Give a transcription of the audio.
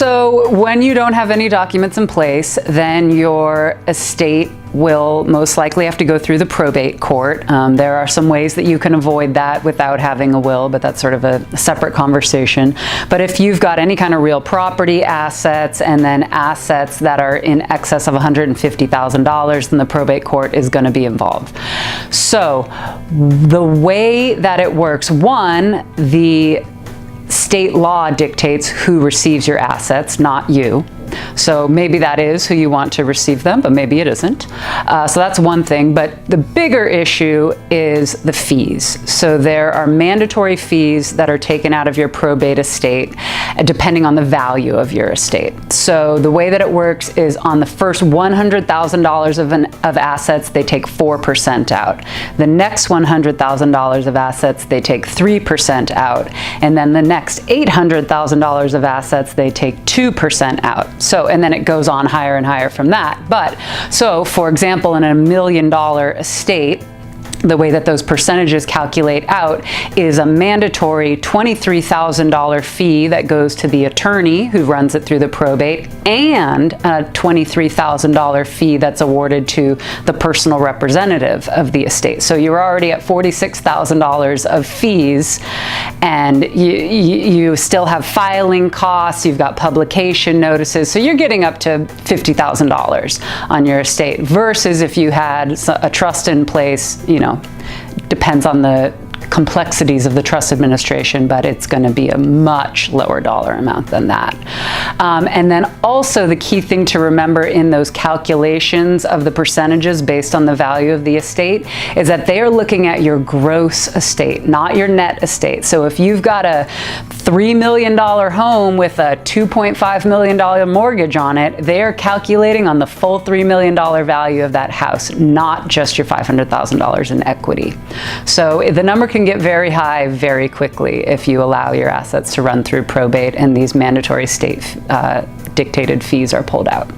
So when you don't have any documents in place, then your estate will most likely have to go through the probate court. There are some ways that you can avoid that without having a will, but that's sort of a separate conversation. But if you've got any kind of real property assets and then assets that are in excess of $150,000, then the probate court is going to be involved. So the way that it works, one, the state law dictates who receives your assets, not you. So maybe that is who you want to receive them, but maybe it isn't. So that's one thing. But the bigger issue is the fees. So there are mandatory fees that are taken out of your probate estate depending on the value of your estate. So the way that it works is on the first $100,000 of assets, they take 4% out. The next $100,000 of assets, they take 3% out. And then the next $800,000 of assets, they take 2% out. So, and then it goes on higher and higher from that. But, so for example, in a $1 million estate, the way that those percentages calculate out is a mandatory $23,000 fee that goes to the attorney who runs it through the probate, and a $23,000 fee that's awarded to the personal representative of the estate. So you're already at $46,000 of fees, and you still have filing costs, you've got publication notices, so you're getting up to $50,000 on your estate, versus if you had a trust in place, you know, depends on the complexities of the trust administration, but it's going to be a much lower dollar amount than that. And then also the key thing to remember in those calculations of the percentages based on the value of the estate is that they are looking at your gross estate, not your net estate. So if you've got a $3 million home with a $2.5 million mortgage on it, they are calculating on the full $3 million value of that house, not just your $500,000 in equity. So the number can get very high very quickly if you allow your assets to run through probate and these mandatory state dictated fees are pulled out.